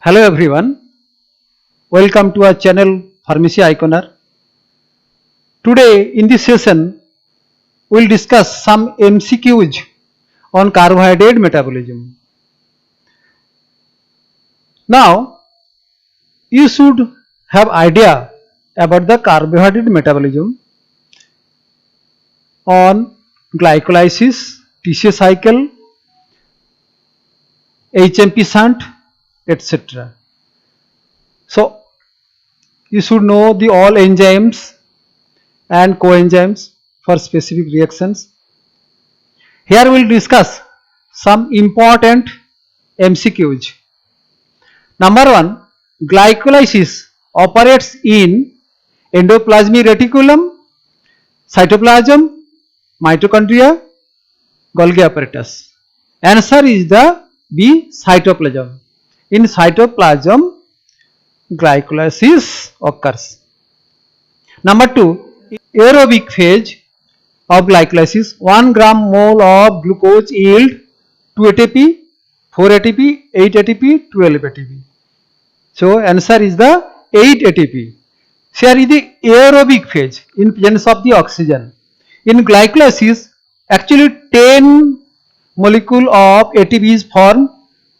Hello everyone, welcome to our channel Pharmacy Iconer. Today in this session, we'll discuss some MCQs on carbohydrate metabolism. Now, you should have idea about the carbohydrate metabolism on glycolysis, TCA cycle, HMP shunt, etc. So, you should know the all enzymes and coenzymes for specific reactions. Here we will discuss some important MCQs. Number 1, glycolysis operates in endoplasmic reticulum, cytoplasm, mitochondria, Golgi apparatus. Answer is the B, cytoplasm. In cytoplasm, glycolysis occurs. Number 2, aerobic phase of glycolysis, 1 gram mole of glucose yield 2 ATP, 4 ATP, 8 ATP, 12 ATP. So answer is the 8 ATP. Here is the aerobic phase in presence of the oxygen. In glycolysis, actually 10 molecule of ATP is formed,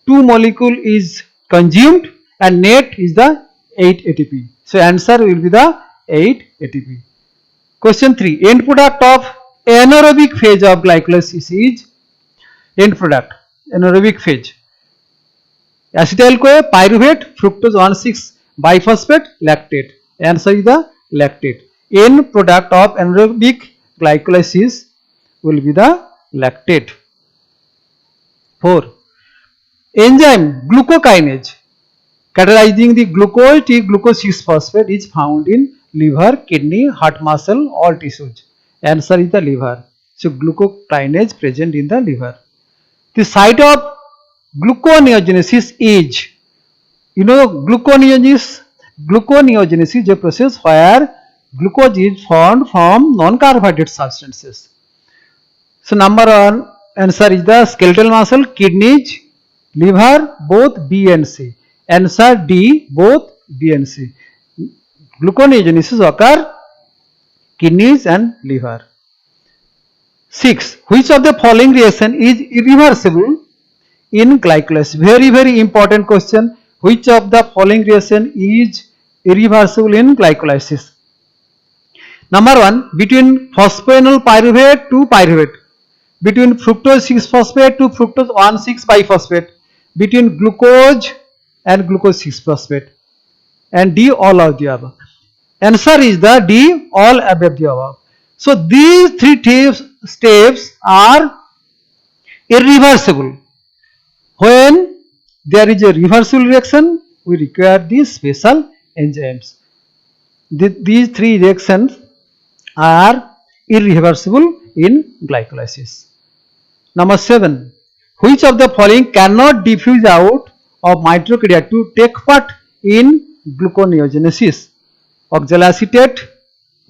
2 molecule is consumed and net is the 8 ATP. So answer will be the 8 ATP. Question 3. End product of anaerobic phase of glycolysis is end product, anaerobic phase. Acetyl-CoA, pyruvate, fructose 1,6 biphosphate, lactate. Answer is the lactate. End product of anaerobic glycolysis will be the lactate. 4. Enzyme glucokinase catalyzing the glucose to glucose 6-phosphate is found in liver, kidney, heart muscle, all tissues. Answer is the liver. So glucokinase present in the liver. The site of gluconeogenesis is, gluconeogenesis is a process where glucose is formed from non-carbohydrate substances. So number 1 answer is the skeletal muscle, kidneys, liver, both B and C. Answer D, both B and C. Gluconeogenesis occur kidneys and liver. 6. Which of the following reaction is irreversible in glycolysis? Very important question. Which of the following reaction is irreversible in glycolysis? Number 1, between phosphoenol pyruvate to pyruvate, between fructose 6-phosphate to fructose 1,6 biphosphate, between glucose and glucose 6-phosphate, and D, all of the above. Answer is the D, all above the above. So these 3 steps are irreversible. When there is a reversible reaction, we require these special enzymes. These 3 reactions are irreversible in glycolysis. Number 7. Which of the following cannot diffuse out of mitochondria to take part in gluconeogenesis? Oxaloacetate,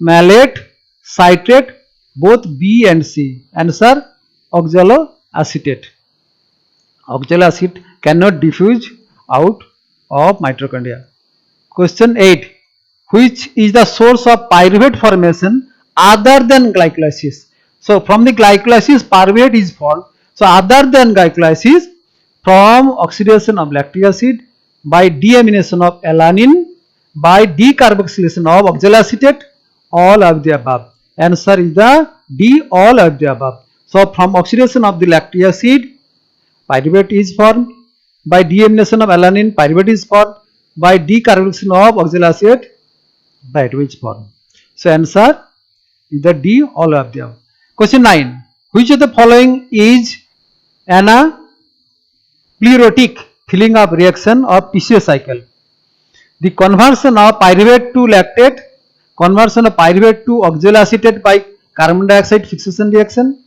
malate, citrate, both B and C. Answer oxaloacetate. Oxaloacetate cannot diffuse out of mitochondria. Question 8. Which is the source of pyruvate formation other than glycolysis? So from the glycolysis pyruvate is formed. So other than glycolysis, from oxidation of lactic acid, by deamination of alanine, by decarboxylation of oxaloacetate, all of the above. Answer is the D, all of the above. So from oxidation of the lactic acid, pyruvate is formed. By deamination of alanine, pyruvate is formed. By decarboxylation of oxaloacetate, pyruvate is formed. So answer is the D, all of the above. Question 9. Which of the following is anaplerotic filling up reaction of TCA cycle? The conversion of pyruvate to lactate, conversion of pyruvate to oxaloacetate by carbon dioxide fixation reaction,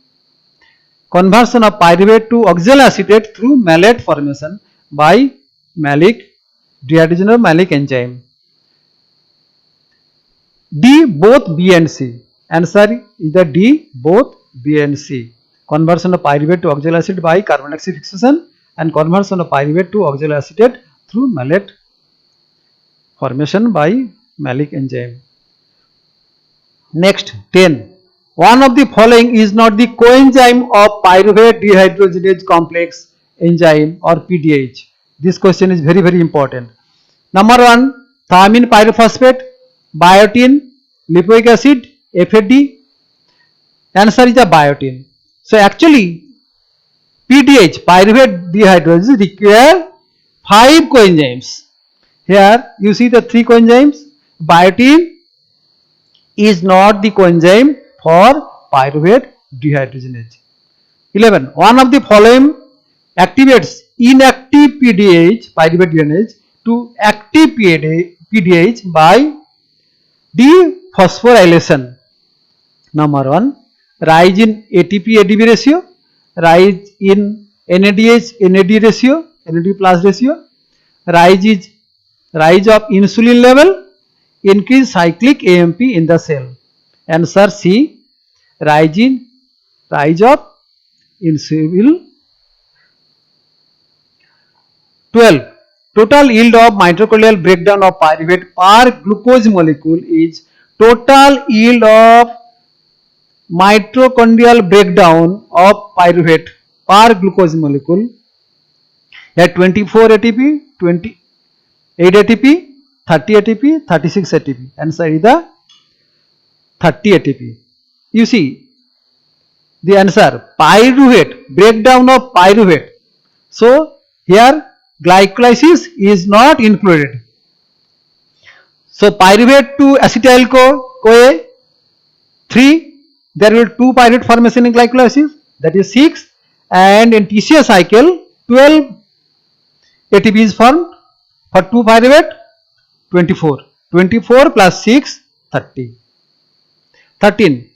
conversion of pyruvate to oxaloacetate through malate formation by malic dehydrogenase of malic enzyme. D, both B and C. Answer is the D, both B and C. Conversion of pyruvate to oxaloacetate by carbon dioxide fixation and conversion of pyruvate to oxaloacetate through malate formation by malic enzyme. Next, 10. One of the following is not the coenzyme of pyruvate dehydrogenase complex enzyme or PDH. This question is very, very important. Number 1, thiamine pyrophosphate, biotin, lipoic acid, FAD. Answer is the biotin. So actually, PDH, pyruvate dehydrogenase, require 5 coenzymes. Here you see the 3 coenzymes. Biotin is not the coenzyme for pyruvate dehydrogenase. 11. One of the following activates inactive PDH, pyruvate dehydrogenase, to active PDH by dephosphorylation. Number 1, rise in ATP-ADP ratio, rise in NADH-NAD ratio, NAD plus ratio, rise of insulin level, increase cyclic AMP in the cell. Answer C, rise of insulin. 12. Total yield of mitochondrial breakdown of pyruvate per glucose molecule is total yield of mitochondrial breakdown of pyruvate per glucose molecule at 24 ATP, 28 ATP, 30 ATP, 36 ATP. Answer is the 30 ATP. You see the answer, pyruvate, breakdown of pyruvate. So here glycolysis is not included. So pyruvate to acetyl CoA 3, there will 2 pyruvate formation in glycolysis, that is 6, and in TCA cycle 12 ATP is formed. For 2 pyruvate 24. 24 plus 6, 30. 13.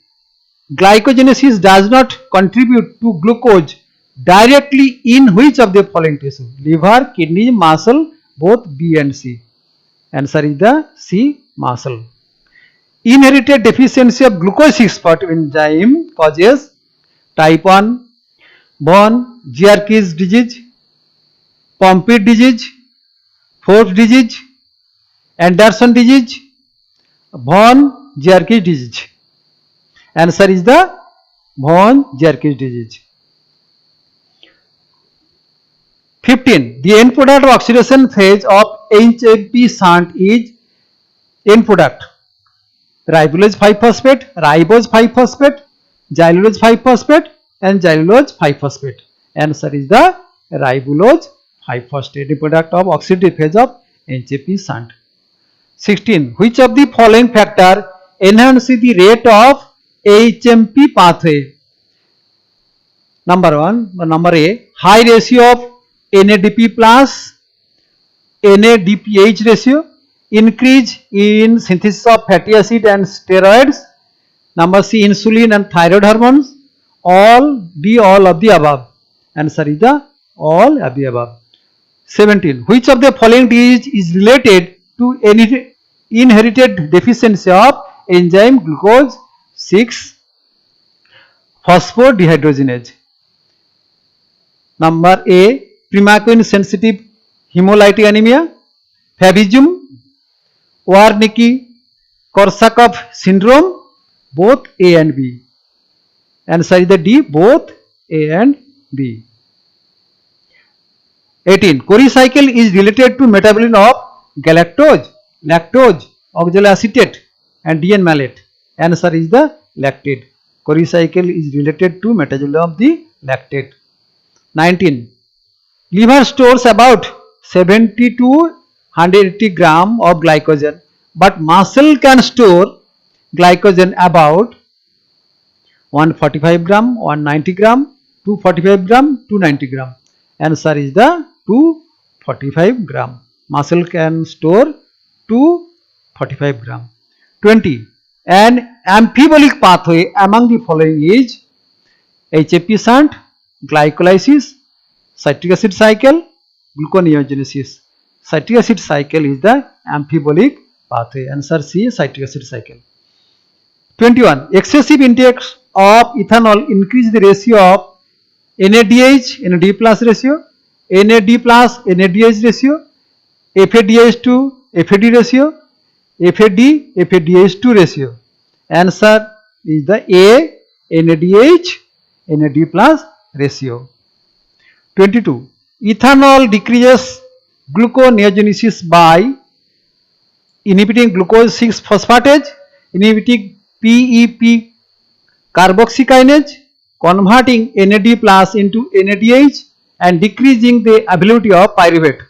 Glycogenesis does not contribute to glucose directly in which of the following tissue? Liver, kidney, muscle, both B and C. Answer is the C, muscle. Inherited deficiency of glucose 6-phosphate enzyme causes type 1, von Gierke's disease, Pompe disease, Force disease, Anderson disease, von Gierke disease. Answer is the von Gierke disease. 15. The end product of oxidation phase of HMP shunt is end product ribulose 5-phosphate, ribose 5-phosphate, xylulose 5-phosphate and xylulose 5-phosphate. Answer is the ribulose 5-phosphate, end product of oxidative phase of HMP shunt. 16. Which of the following factor enhances the rate of HMP pathway? Number A, high ratio of NADP plus NADPH ratio, increase in synthesis of fatty acid and steroids. Number C, insulin and thyroid hormones. All of the above. Answer is the all of the above. 17. Which of the following disease is related to any inherited deficiency of enzyme glucose 6-phosphorodehydrogenase? Number A, primaquine sensitive hemolytic anemia, Fabium, Wernicke-Korsakoff syndrome, both A and B. Answer is the D, both A and B. 18. Cori cycle is related to metabolism of galactose, lactose, oxaloacetate and DN malate. Answer is the lactate. Cori cycle is related to metabolism of the lactate. 19. Liver stores about 70 to 180 gram of glycogen, but muscle can store glycogen about 145 gram, 190 gram, 245 gram, 290 gram. Answer is the 245 gram. Muscle can store 245 gram. 20. An amphibolic pathway among the following is HAP shunt, glycolysis, citric acid cycle, gluconeogenesis. Citric acid cycle is the amphibolic pathway. Answer C, citric acid cycle. 21. Excessive intake of ethanol increase the ratio of NADH, NAD plus ratio, NAD plus NADH ratio, FADH2 FAD ratio, FAD FADH2 ratio. Answer is the A, NADH NAD plus ratio. 22. Ethanol decreases gluconeogenesis by inhibiting glucose 6 phosphatase, inhibiting PEP carboxykinase, converting NAD plus into NADH and decreasing the availability of pyruvate.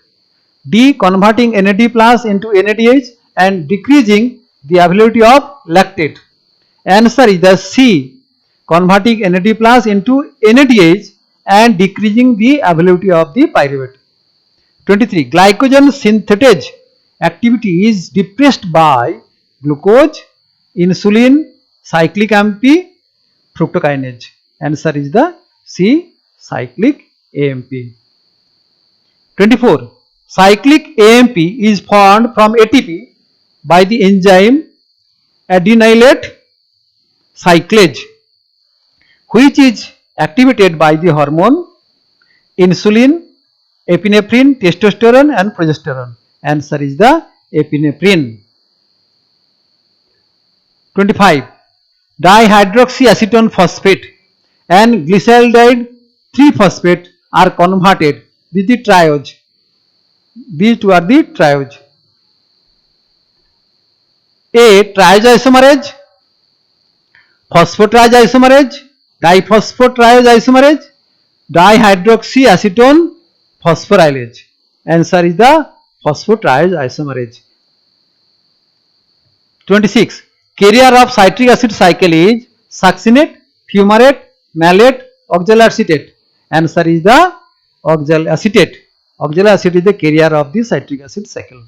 D. Converting NAD plus into NADH and decreasing the availability of lactate. Answer is the C. Converting NAD plus into NADH and decreasing the availability of the pyruvate. 23. Glycogen synthetase activity is depressed by glucose, insulin, cyclic AMP, fructokinase. Answer is the C. Cyclic AMP. 24. Cyclic AMP is formed from ATP by the enzyme adenylate cyclase, which is activated by the hormone insulin, epinephrine, testosterone and progesterone. Answer is the epinephrine. 25. Dihydroxyacetone phosphate and glyceraldehyde 3-phosphate are converted with the triose. These two are the triose. A. Triose isomerase, phosphotriose isomerase, diphosphotriose isomerase, dihydroxyacetone phosphorylase. Answer is the phosphotriose isomerase. 26. Carrier of citric acid cycle is succinate, fumarate, malate, oxaloacetate. Answer is the oxaloacetate. Oxaloacetate is the carrier of the citric acid cycle.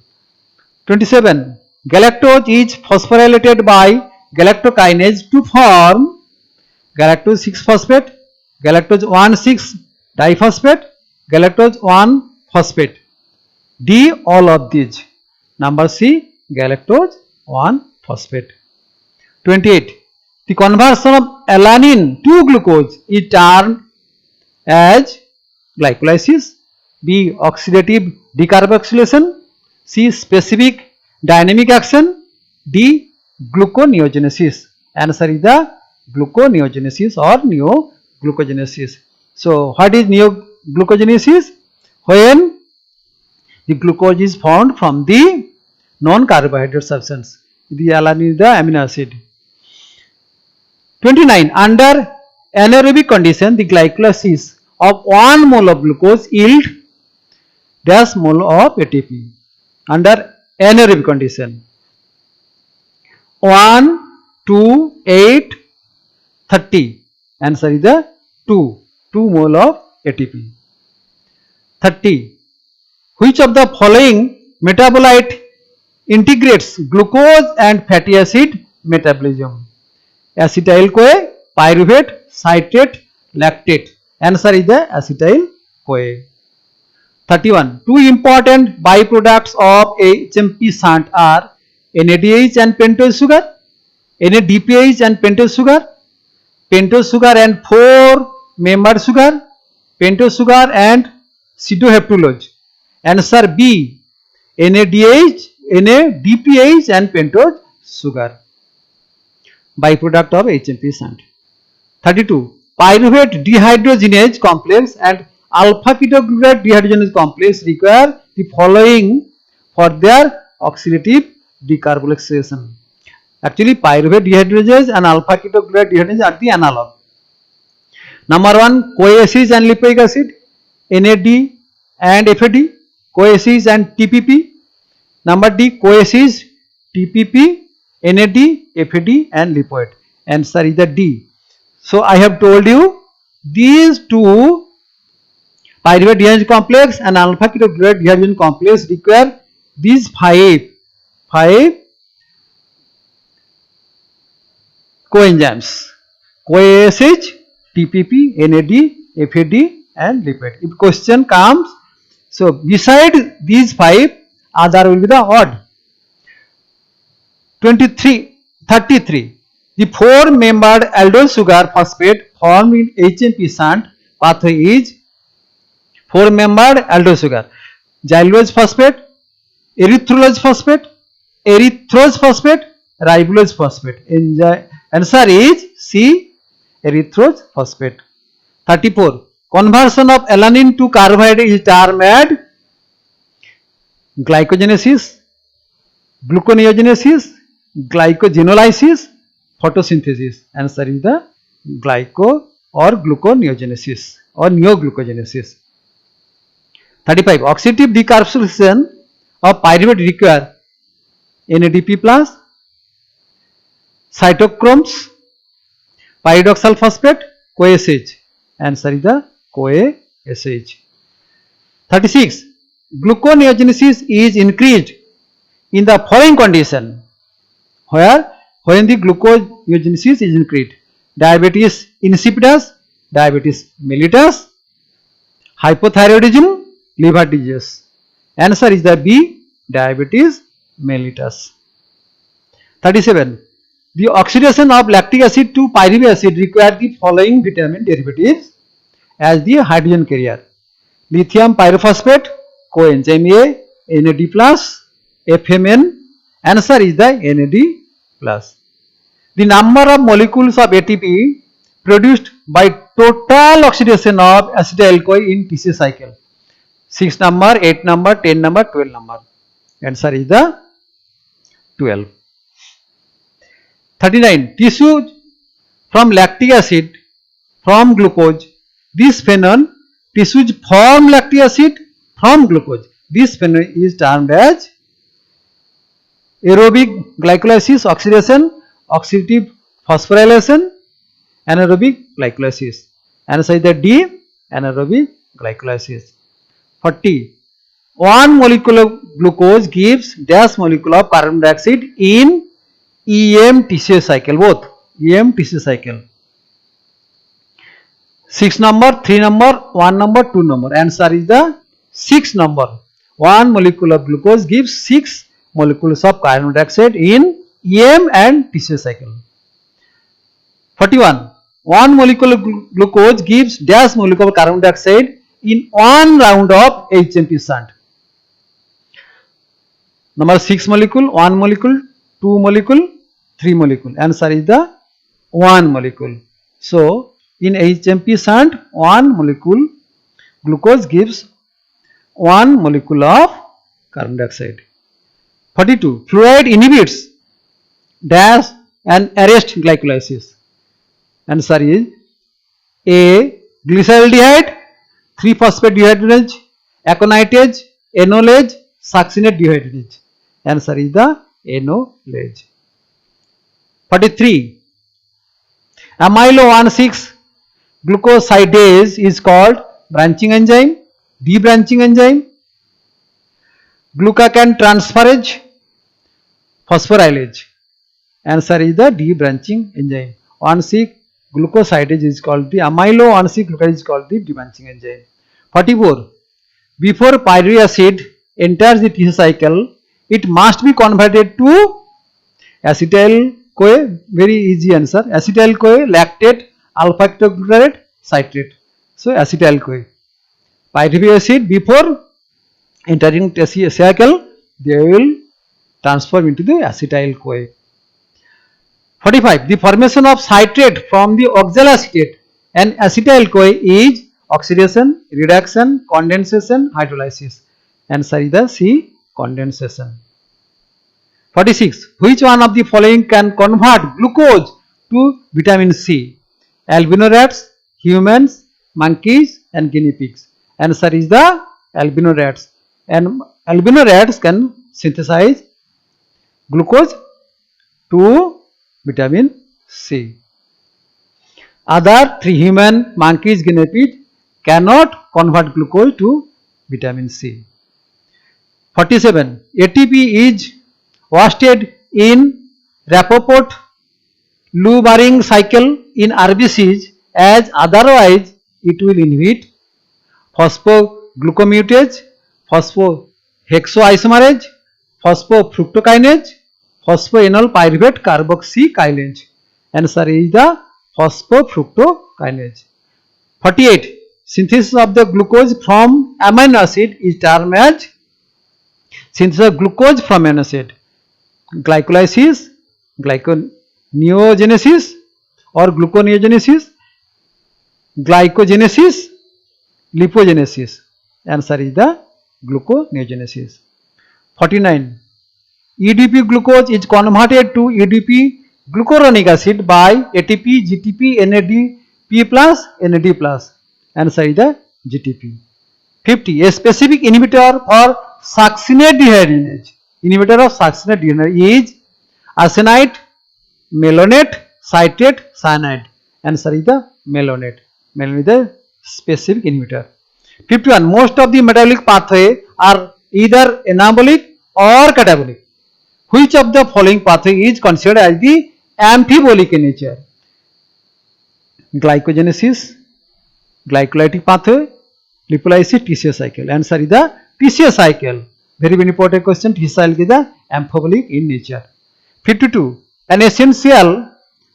27. Galactose is phosphorylated by galactokinase to form galactose 6-phosphate, galactose 1,6 diphosphate, galactose 1-phosphate. D. All of these. Number C. Galactose 1-phosphate. 28. The conversion of alanine to glucose is termed as glycolysis, B. Oxidative decarboxylation, C. Specific dynamic action, D. Gluconeogenesis. Answer is the gluconeogenesis or neoglucogenesis. So, what is neoglucogenesis? When the glucose is found from the non-carbohydrate substance. The alanine is the amino acid. 29. Under anaerobic condition, the glycolysis of 1 mole of glucose yield dash mole of ATP. Under anaerobic condition, 1, 2, 8, 30. Answer is the 2 mole of ATP. 30. Which of the following metabolite integrates glucose and fatty acid metabolism? Acetyl-CoA, pyruvate, citrate, lactate. Answer is the acetyl-CoA. 31. Two important byproducts of HMP shunt are NADH and pentose sugar, NADPH and pentose sugar and 4-membered sugar, pentose sugar and pseudoheptulose. Answer B. NADH, NADPH and pentose sugar. Byproduct of HMP shunt. 32. Pyruvate dehydrogenase complex and alpha ketoglutarate dehydrogenase complex require the following for their oxidative decarboxylation. Actually, pyruvate dehydrogenase and alpha ketoglutarate dehydrogenase are the analog. Number 1, CoA acids and lipoic acid, NAD and FAD, CoA acids and TPP. Number D, CoA acids, TPP, NAD, FAD and lipoid. Answer is the D. So, I have told you these two pyruvate dehydrogenase complex and alpha ketoglutarate dehydrogenase complex require these five coenzymes: CoA acids, TPP, NAD, FAD and lipid. If question comes, so beside these 5, other will be the odd. 33. The 4-membered aldol sugar phosphate formed in HMP shunt pathway is 4-membered aldol sugar: xylulose phosphate, erythrulose phosphate, ribulose phosphate. Answer is C, erythrulose phosphate. 34. Conversion of alanine to carbohydrate is termed glycogenesis, gluconeogenesis, glycogenolysis, photosynthesis. Answer is the glyco or gluconeogenesis or neoglucogenesis. 35. Oxidative decarboxylation of pyruvate require NADP plus, cytochromes, pyridoxal phosphate, CoA-SH. Answer is the CoA-SH. 36. Gluconeogenesis is increased in the following condition. Where? When the gluconeogenesis is increased. Diabetes insipidus, diabetes mellitus, hypothyroidism, liver disease. Answer is the B, diabetes mellitus. 37. The oxidation of lactic acid to pyruvic acid requires the following vitamin derivatives as the hydrogen carrier. Lithium pyrophosphate, coenzyme A, NAD+, FMN. Answer is the NAD+. The number of molecules of ATP produced by total oxidation of acetyl-CoA in TCA cycle. 6 number, 8 number, 10 number, 12 number. Answer is the 12. 39. Tissue from lactic acid from glucose. This phenomenon, tissues form lactic acid from glucose. This phenomenon is termed as aerobic glycolysis oxidation, oxidative phosphorylation, anaerobic glycolysis. Answer is the D, anaerobic glycolysis. 40. One molecule of glucose gives dash molecule of carbon dioxide in EM TCA cycle, both EM TCA cycle. 6 number, 3 number, 1 number, 2 number. Answer is the 6 number. One molecule of glucose gives 6 molecules of carbon dioxide in EM and TCA cycle. 41. One molecule of glucose gives dash molecule of carbon dioxide in one round of HMP shunt. Number 6 molecule, 1 molecule, 2 molecule, 3 molecule. Answer is the 1 molecule. So, in HMP shunt, 1 molecule glucose gives 1 molecule of carbon dioxide. 42. Fluoride inhibits dash and arrest glycolysis. Answer is A. Glyceraldehyde, 3-phosphate dehydrogenase, aconitase, enolase, succinate dehydrogenase. Answer is the enolase. 43. Amylo 1,6 glucosidase is called branching enzyme, debranching enzyme, glucagon transferase, phosphorylase. Answer is the debranching enzyme. 1,6 glucosidase is called the amylo 1,6 glucosidase is called the debranching enzyme. 44. Before pyruvic acid enters the tissue cycle, it must be converted to acetyl-CoA. Very easy answer. Acetyl-CoA, lactate, alpha-ketoglutarate, citrate. So acetyl-CoA. Pyruvic acid before entering tissue cycle, they will transform into the acetyl-CoA. 45. The formation of citrate from the oxaloacetate and acetyl-CoA is oxidation, reduction, condensation, hydrolysis. Answer is the C, condensation. 46. Which one of the following can convert glucose to vitamin C? Albino rats, humans, monkeys and guinea pigs. Answer is the albino rats. And albino rats can synthesize glucose to vitamin C. Other 3 human, monkeys, guinea pigs cannot convert glucose to vitamin C. 47. ATP is wasted in Rappaport Lou-Behring cycle in RBCs as otherwise it will inhibit phosphoglucomutase, phosphohexoisomerase, phosphofructokinase, phosphoenol pyruvate carboxykinase. Answer is the phosphofructokinase. 48. Synthesis of the glucose from amino acid is termed as synthesis of glucose from amino acid. Glycolysis, glyconeogenesis or gluconeogenesis, glycogenesis, lipogenesis. Answer is the gluconeogenesis. 49. EDP glucose is converted to EDP glucuronic acid by ATP, GTP, NADP plus, NAD plus. Answer is the GTP. 50. A specific inhibitor for succinate dehydrogenase. Inhibitor of succinate dehydrogenase is arsenite, malonate, citrate, cyanide. Answer is the malonate. Malonate is the specific inhibitor. 51. Most of the metabolic pathways are either anabolic or catabolic. Which of the following pathway is considered as the amphibolic in nature? Glycogenesis, glycolytic pathway, lipolysis, TCA cycle. Answer is the TCA cycle. Very important question. TCA cycle is the amphibolic in nature. 52. An essential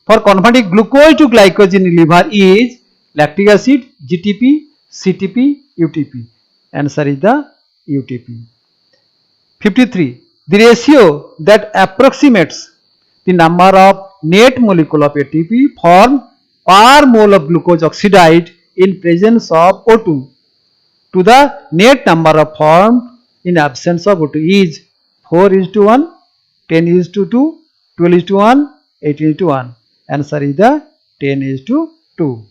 for converting glucose to glycogen in liver is lactic acid, GTP, CTP, UTP. Answer is the UTP. 53. The ratio that approximates the number of net molecule of ATP formed per mole of glucose oxide in presence of O2 to the net number of formed in absence of O2 is 4:1, 10:2, 12:1, 18:1. Answer is the 10:2.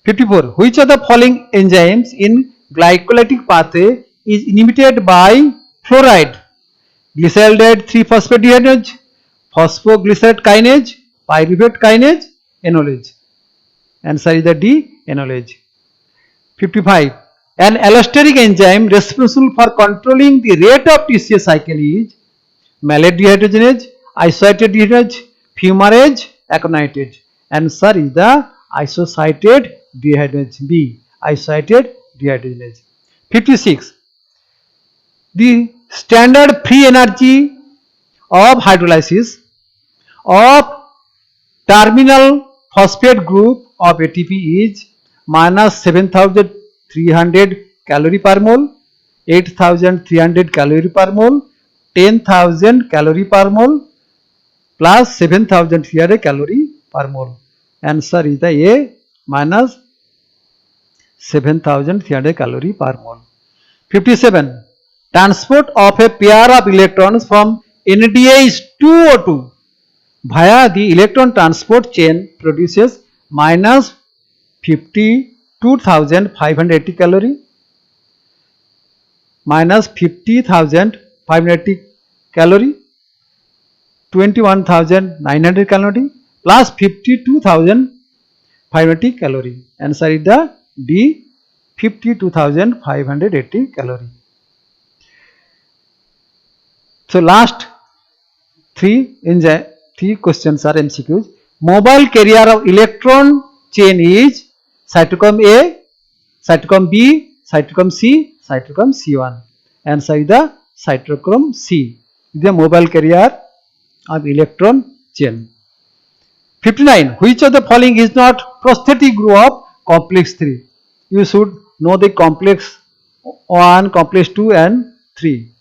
54. Which of the following enzymes in glycolytic pathway is inhibited by fluoride? Glyceraldehyde 3-phosphate dehydrogenase, phosphoglycerate kinase, pyruvate kinase, enolase. Answer is the D, enolase. 55. An allosteric enzyme responsible for controlling the rate of TCA cycle is malate dehydrogenase, isocitrate dehydrogenase, fumarase, aconitase. Answer is the isocitrate dehydrogenase, B, isocitrate dehydrogenase. 56. The standard free energy of hydrolysis of terminal phosphate group of ATP is minus 7300 calorie per mole, 8300 calorie per mole, 10,000 calorie per mole plus 7300 calorie per mole. Answer is the A, minus 7300 calorie per mole. 57. Transport of a pair of electrons from NADH to O2 via the electron transport chain produces minus 52,580 calorie, minus 50,580 calorie, 21,900 calorie plus 52,580 calorie. Answer is the D, 52,580 calorie. So last three questions are MCQs. Mobile carrier of electron chain is cytochrome A, cytochrome B, cytochrome C, cytochrome C1. Answer is the cytochrome C. The mobile carrier of electron chain. 59. Which of the following is not prosthetic group of complex 3? You should know the complex 1, complex 2 and 3.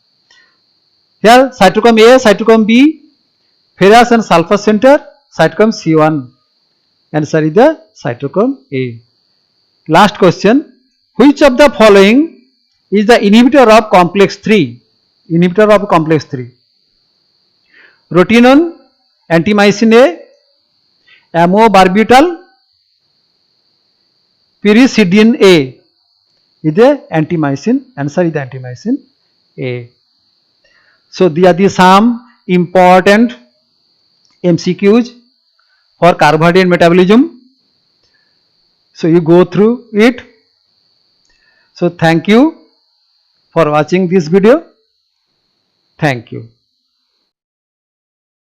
Here cytochrome A, cytochrome B, ferrous and sulfur center, cytochrome C1. Answer is the cytochrome A. Last question. Which of the following is the inhibitor of complex 3? Inhibitor of complex 3. Rotenone, antimycin A, amobarbital, pyridine A is the antimycin. Answer is the antimycin A. So these are the some important MCQs for carbohydrate metabolism. So you go through it. So thank you for watching this video. Thank you.